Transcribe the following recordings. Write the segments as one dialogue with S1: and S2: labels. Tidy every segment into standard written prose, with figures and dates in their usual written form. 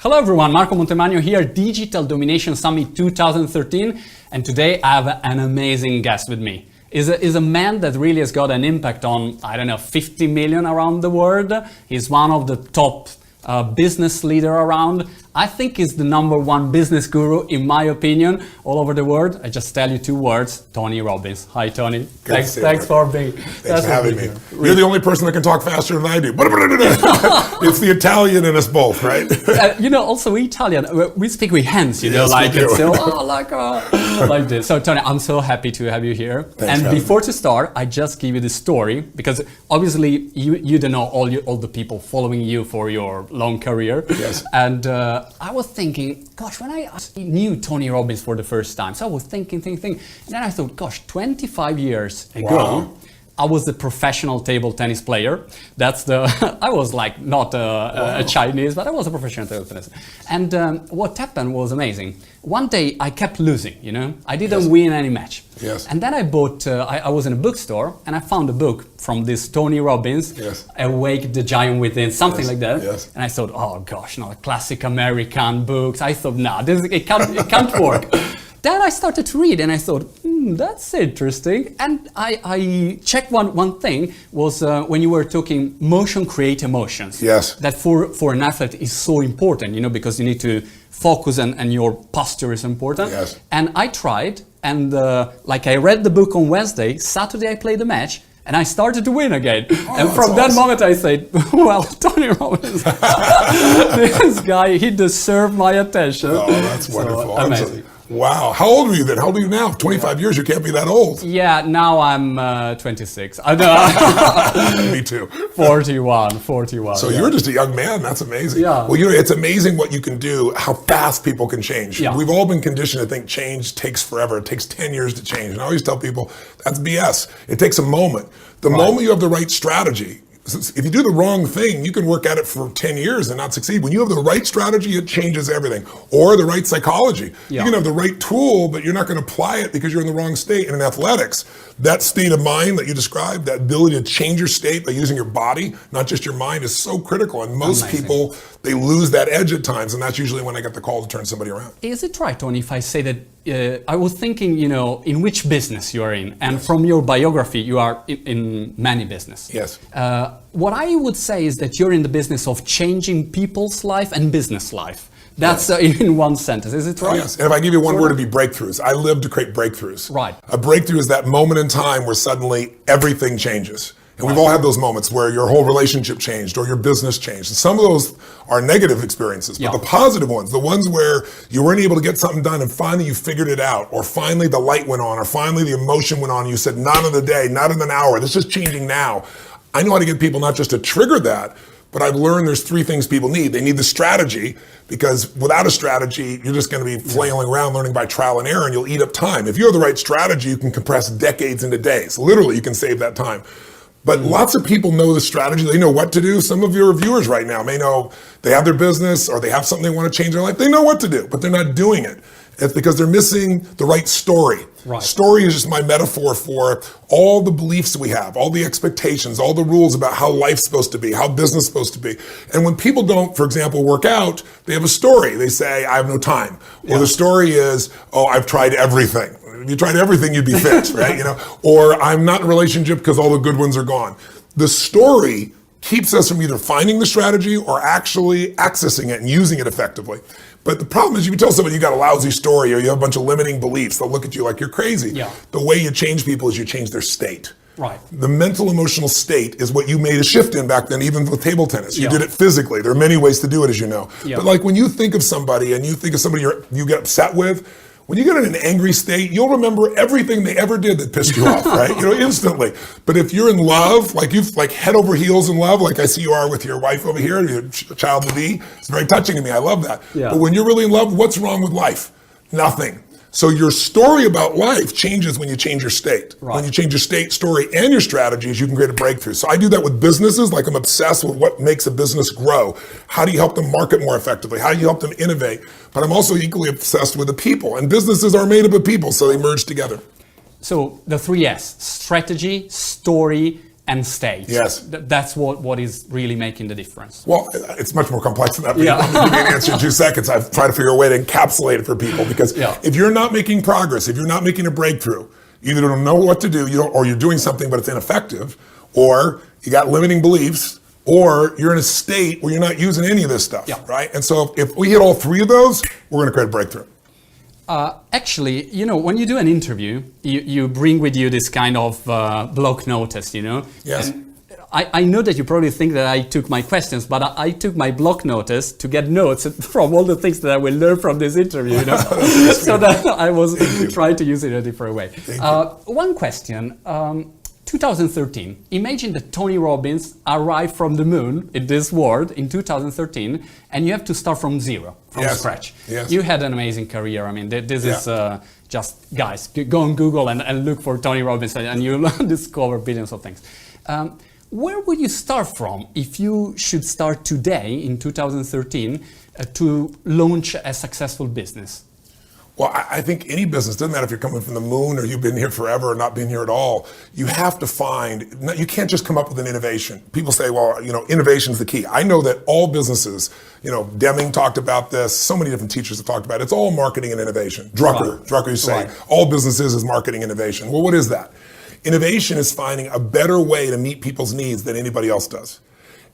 S1: Hello everyone, Marco Montemagno here, Digital Domination Summit 2013, and today I have an amazing guest with me. Is a man that really has got an impact on, 50 million around the world. He's one of the top business leader around. I think he's the #1 business guru, in my opinion, all over the world. I just tell you 2 words, Tony Robbins. Hi, Tony. Thanks for being.
S2: Thanks for having me. You're the only person that can talk faster than I do. It's the Italian in us both, right?
S1: Also Italian. We speak with hands,
S2: yes,
S1: like it's so, like this. So, Tony, I'm so happy to have you here.
S2: Thanks
S1: and before to start, I just give you the story because obviously you don't know all the people following you for your long career.
S2: Yes.
S1: And I was thinking, gosh, when I knew Tony Robbins for the first time, so I was thinking, and then I thought, gosh, 25 years ago,
S2: wow.
S1: I was a professional table tennis player. I was like not a Chinese, but I was a professional table tennis. And what happened was amazing. One day I kept losing, I didn't win any match.
S2: Yes.
S1: And then I bought, I was in a bookstore and I found a book from this Tony Robbins,
S2: yes.
S1: Awake the Giant Within, something like that.
S2: Yes.
S1: And I thought, oh gosh, classic American books. I thought, it can't work. Then I started to read and I thought, that's interesting. And I checked one thing was when you were talking motion create emotions.
S2: Yes.
S1: That for an athlete is so important, because you need to focus and your posture is important.
S2: Yes.
S1: And I tried and I read the book on Wednesday, Saturday I played the match and I started to win again. And from that moment I said, well, Tony Robbins, this guy, he deserved my attention.
S2: Oh, that's wonderful.
S1: So, amazing.
S2: Wow. How old are you then? How old are you now? 25 years, you can't be that old.
S1: Yeah, now I'm 26.
S2: Me too.
S1: 41.
S2: So you're just a young man. That's amazing.
S1: Yeah.
S2: Well, it's amazing what you can do, how fast people can change.
S1: Yeah.
S2: We've all been conditioned to think change takes forever. It takes 10 years to change. And I always tell people, that's BS. It takes a moment. The moment you have the right strategy, if you do the wrong thing, you can work at it for 10 years and not succeed. When you have the right strategy, it changes everything. Or the right psychology.
S1: Yeah.
S2: You can have the right tool, but you're not going to apply it because you're in the wrong state. And in athletics, that state of mind that you described, that ability to change your state by using your body, not just your mind, is so critical. And most people, they lose that edge at times. And that's usually when I get the call to turn somebody around.
S1: Is it right, Tony, if I say that I was thinking, in which business you are in? And from your biography, you are in many businesses.
S2: Yes.
S1: What I would say is that you're in the business of changing people's life and business life. That's in one sentence, is it right?
S2: Oh, yes, and if I give you one word, it'd be breakthroughs. I live to create breakthroughs.
S1: Right.
S2: A breakthrough is that moment in time where suddenly everything changes. And we've all had those moments where your whole relationship changed or your business changed. And some of those are negative experiences, but the positive ones, the ones where you weren't able to get something done and finally you figured it out, or finally the light went on, or finally the emotion went on, and you said, not in the day, not in an hour, this is changing now. I know how to get people not just to trigger that, but I've learned there's 3 things people need. They need the strategy, because without a strategy, you're just going to be flailing around learning by trial and error, and you'll eat up time. If you have the right strategy, you can compress decades into days. Literally, you can save that time. But lots of people know the strategy. They know what to do. Some of your viewers right now may know they have their business or they have something they want to change in their life. They know what to do, but they're not doing it. It's because they're missing the right story.
S1: Right.
S2: Story is just my metaphor for all the beliefs we have, all the expectations, all the rules about how life's supposed to be, how business is supposed to be. And when people don't, for example, work out, they have a story. They say, I have no time. Or the story is, oh, I've tried everything. If you tried everything, you'd be fit, right? Or I'm not in a relationship because all the good ones are gone. The story keeps us from either finding the strategy or actually accessing it and using it effectively. But the problem is, you can tell somebody you got a lousy story or you have a bunch of limiting beliefs, they'll look at you like you're crazy.
S1: Yeah.
S2: The way you change people is you change their state.
S1: Right.
S2: The mental emotional state is what you made a shift in back then, even with table tennis. You
S1: Yeah.
S2: did it physically. There are many ways to do it, as you know.
S1: Yeah.
S2: But like when you think of somebody and you think of somebody you get upset with, when you get in an angry state, you'll remember everything they ever did that pissed you off, right? Instantly. But if you're in love, like you've head over heels in love, like I see you are with your wife over here, your child to be, it's very touching to me. I love that.
S1: Yeah.
S2: But when you're really in love, what's wrong with life? Nothing. So your story about life changes when you change your state.
S1: Right.
S2: When you change your state, story, and your strategies, you can create a breakthrough. So I do that with businesses. Like I'm obsessed with what makes a business grow. How do you help them market more effectively? How do you help them innovate? But I'm also equally obsessed with the people. And businesses are made up of people, so they merge together.
S1: So the 3 S, strategy, story, and state.
S2: Yes.
S1: That's what is really making the difference.
S2: Well, it's much more complex than that. But I'm going to give you an answer in 2 seconds. I've tried to figure a way to encapsulate it for people, because if you're not making progress, if you're not making a breakthrough, you either don't know what to do, or you're doing something but it's ineffective, or you got limiting beliefs, or you're in a state where you're not using any of this stuff, right? And so if we hit all 3 of those, we're going to create a breakthrough.
S1: Actually, when you do an interview, you bring with you this kind of block notice,
S2: Yes.
S1: And I know that you probably think that I took my questions, but I took my block notice to get notes from all the things that I will learn from this interview, so that I was trying to use it in a different way. One question. 2013. Imagine that Tony Robbins arrived from the moon in this world in 2013, and you have to start from zero, from scratch.
S2: Yes.
S1: You had an amazing career. I mean, this is just, guys, go on Google and look for Tony Robbins, and you'll discover billions of things. Where would you start from if you should start today in 2013 to launch a successful business?
S2: Well, I think any business, doesn't matter if you're coming from the moon or you've been here forever or not been here at all, you have to you can't just come up with an innovation. People say, well, innovation's the key. I know that all businesses, Deming talked about this, so many different teachers have talked about it. It's all marketing and innovation. Drucker used to say, all businesses is marketing innovation. Well, what is that? Innovation is finding a better way to meet people's needs than anybody else does.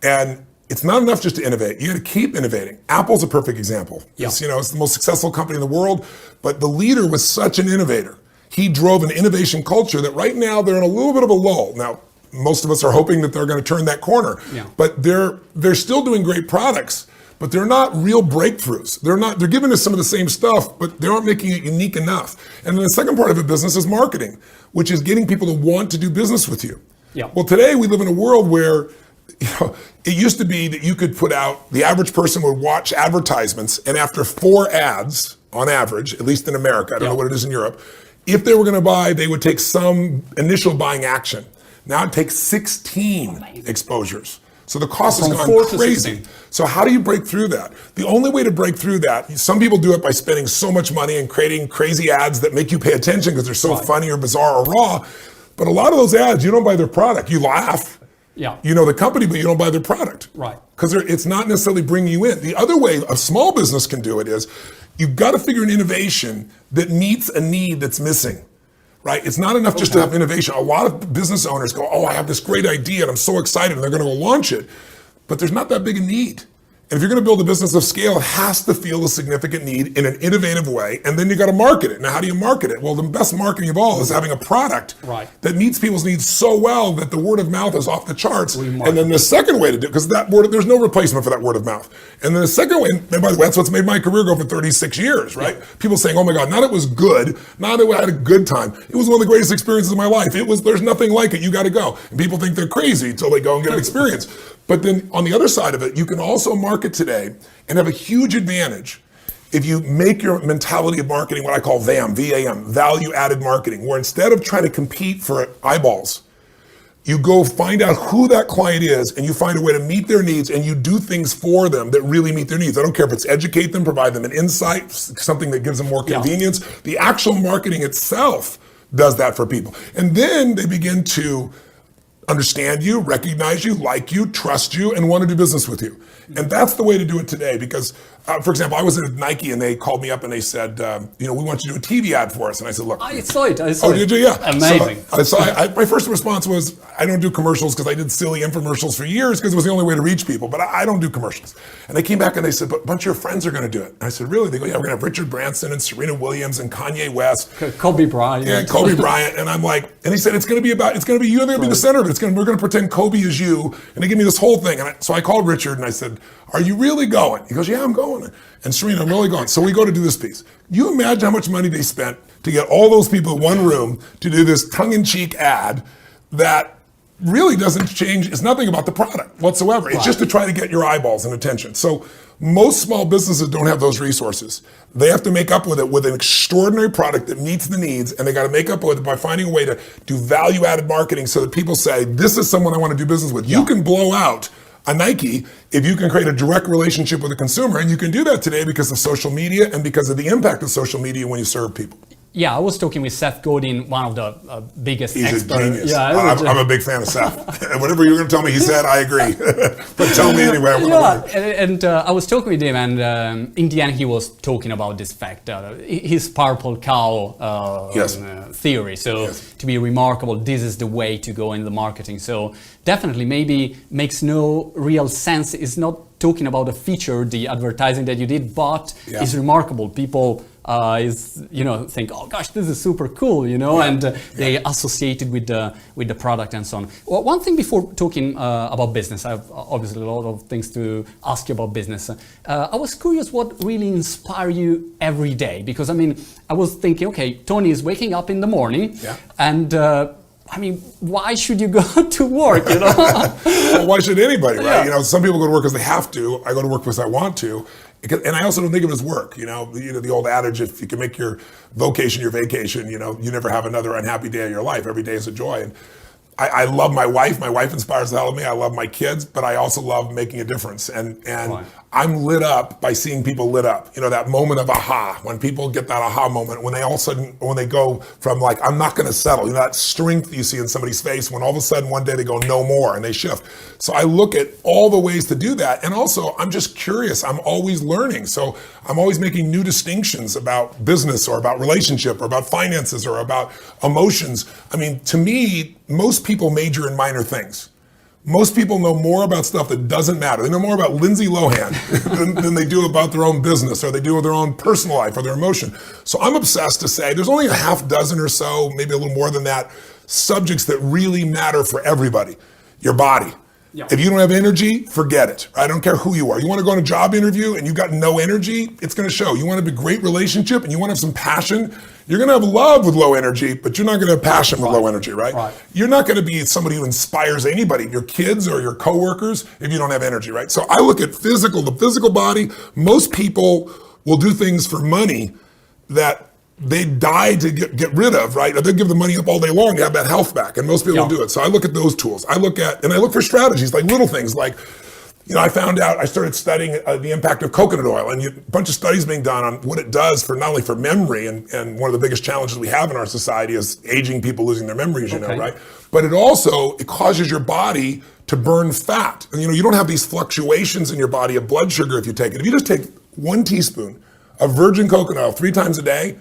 S2: And it's not enough just to innovate. You got to keep innovating. Apple's a perfect example. It's the most successful company in the world, but the leader was such an innovator. He drove an innovation culture that right now they're in a little bit of a lull. Now, most of us are hoping that they're going to turn that corner, but they're still doing great products, but they're not real breakthroughs. They're giving us some of the same stuff, but they aren't making it unique enough. And then the second part of a business is marketing, which is getting people to want to do business with you. Well, today we live in a world where it used to be that you could put out, the average person would watch advertisements, and after 4 ads, on average, at least in America, I don't know what it is in Europe, if they were going to buy, they would take some initial buying action. Now it takes 16 exposures. So the cost has gone crazy. So how do you break through that? The only way to break through that, some people do it by spending so much money and creating crazy ads that make you pay attention because they're so funny or bizarre or raw. But a lot of those ads, you don't buy their product. You laugh. You know the company, but you don't buy their product. Because it's not necessarily bringing you in. The other way a small business can do it is, you've got to figure an innovation that meets a need that's missing. It's not enough just to have innovation. A lot of business owners go, oh, I have this great idea and I'm so excited and they're going to go launch it. But there's not that big a need. And if you're going to build a business of scale, it has to feel a significant need in an innovative way, and then you got to market it. Now, how do you market it? Well, the best marketing of all is having a product that meets people's needs so well that the word of mouth is off the charts. And then the second way to do it, because that word, there's no replacement for that word of mouth. And then the second way, and by the way, that's what's made my career go for 36 years, right? People saying, oh my God, not it was good, not it I had a good time. It was one of the greatest experiences of my life. There's nothing like it. You got to go. And people think they're crazy until they go and get an experience. But then on the other side of it, you can also market today and have a huge advantage if you make your mentality of marketing what I call VAM, V-A-M, value-added marketing, where instead of trying to compete for eyeballs, you go find out who that client is and you find a way to meet their needs and you do things for them that really meet their needs. I don't care if it's educate them, provide them an insight, something that gives them more convenience. The actual marketing itself does that for people. And then they begin to understand you, recognize you, like you, trust you, and want to do business with you. And that's the way to do it today because, for example, I was at Nike and they called me up and they said, we want you to do a TV ad for us. And I said, look.
S1: I saw it.
S2: Oh, did you? Yeah.
S1: Amazing.
S2: So my first response was, I don't do commercials because I did silly infomercials for years because it was the only way to reach people, but I don't do commercials. And they came back and they said, but a bunch of your friends are going to do it. And I said, really? They go, yeah, we're going to have Richard Branson and Serena Williams and Kanye West.
S1: Kobe Bryant.
S2: Yeah, Kobe Bryant. And I'm like, and he said, it's going to be you, and they're going to be the center of it. We're going to pretend Kobe is you. And they give me this whole thing. And so I called Richard and I said, are you really going? He goes, yeah, I'm going. And Serena, I'm really going. So we go to do this piece. You imagine how much money they spent to get all those people in one room to do this tongue-in-cheek ad that really doesn't change, it's nothing about the product whatsoever. It's just to try to get your eyeballs and attention. So most small businesses don't have those resources. They have to make up with it with an extraordinary product that meets the needs, and they got to make up with it by finding a way to do value-added marketing so that people say, this is someone I want to do business with. You can blow out a Nike if you can create a direct relationship with the consumer, and you can do that today because of social media and because of the impact of social media when you serve people.
S1: Yeah, I was talking with Seth Godin, one of the biggest
S2: He's
S1: experts.
S2: a genius.
S1: Yeah,
S2: I'm a big fan of Seth. And whatever you're going to tell me he said, I agree. But tell me anyway.
S1: I was talking with him, and in the end, he was talking about this fact, his purple cow theory. So to be remarkable, this is the way to go in the marketing. So definitely, maybe makes no real sense. It's not talking about a feature, the advertising that you did, but it's remarkable. People think, oh gosh, this is super cool, and they associate it with the product and so on. Well, one thing before talking about business, I have obviously a lot of things to ask you about business. I was curious what really inspires you every day, because I was thinking, okay, Tony is waking up in the morning, and why should you go to work,
S2: Well, why should anybody, right? Some people go to work because they have to. I go to work because I want to. And I also don't think of it as work, the old adage, if you can make your vocation your vacation, you never have another unhappy day of your life. Every day is a joy. And I love my wife. My wife inspires the hell of me. I love my kids, but I also love making a difference. And I'm lit up by seeing people lit up. That moment of aha, when people get that aha moment, when they all of a sudden, when they go from like, I'm not going to settle, that strength you see in somebody's face, when all of a sudden one day they go, no more, and they shift. So I look at all the ways to do that. And also, I'm just curious. I'm always learning. So I'm always making new distinctions about business or about relationship or about finances or about emotions. To me, most people major in minor things. Most people know more about stuff that doesn't matter. They know more about Lindsay Lohan than they do about their own business, or they do with their own personal life or their emotion. So I'm obsessed to say there's only a half dozen or so, maybe a little more than that, subjects that really matter for everybody. Your body. Yeah. If you don't have energy, forget it. I don't care who you are. You want to go on a job interview and you've got no energy, it's going to show. You want to have a great relationship and you want to have some passion, you're going to have love with low energy, but you're not going to have passion with low energy, right? You're not going to be somebody who inspires anybody, your kids or your coworkers, if you don't have energy, right? So I look at the physical body. Most people will do things for money that they die to get rid of, right? Or they give the money up all day long to have that health back, and most people don't do it. So I look at those tools. I look for strategies, like little things, like, I found out, I started studying the impact of coconut oil, and a bunch of studies being done on what it does for not only for memory, and one of the biggest challenges we have in our society is aging people losing their memories, right? But it causes your body to burn fat. And you don't have these fluctuations in your body of blood sugar if you take it. If you just take 1 teaspoon of virgin coconut oil 3 times a day,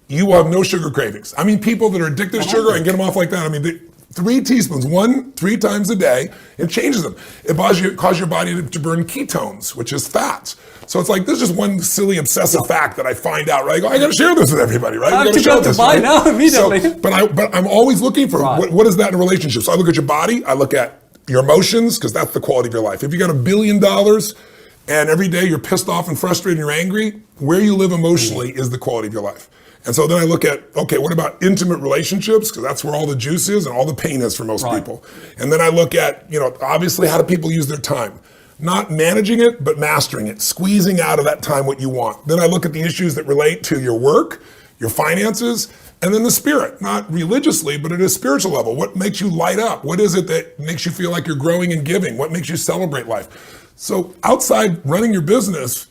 S2: you will have no sugar cravings. People that are addicted to sugar and get them off like that. 3 teaspoons, 3 times a day, it changes them. It causes your body to burn ketones, which is fats. So it's like, this is just one silly obsessive fact that I find out, right? I got to share this with everybody, right?
S1: I have to go to buy now immediately.
S2: So, but I'm always looking for what is that in a relationship. So I look at your body, I look at your emotions, because that's the quality of your life. If you got $1 billion and every day you're pissed off and frustrated and you're angry, where you live emotionally is the quality of your life. And so then I look at, okay, what about intimate relationships? Because that's where all the juice is and all the pain is for most people. And then I look at, obviously, how do people use their time? Not managing it, but mastering it, squeezing out of that time what you want. Then I look at the issues that relate to your work, your finances, and then the spirit, not religiously, but at a spiritual level. What makes you light up? What is it that makes you feel like you're growing and giving? What makes you celebrate life? So outside running your business,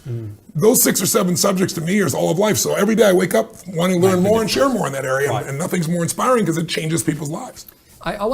S2: those 6 or 7 subjects to me is all of life. So every day I wake up wanting to learn more and share more in that area, and nothing's more inspiring because it changes people's lives.
S1: I want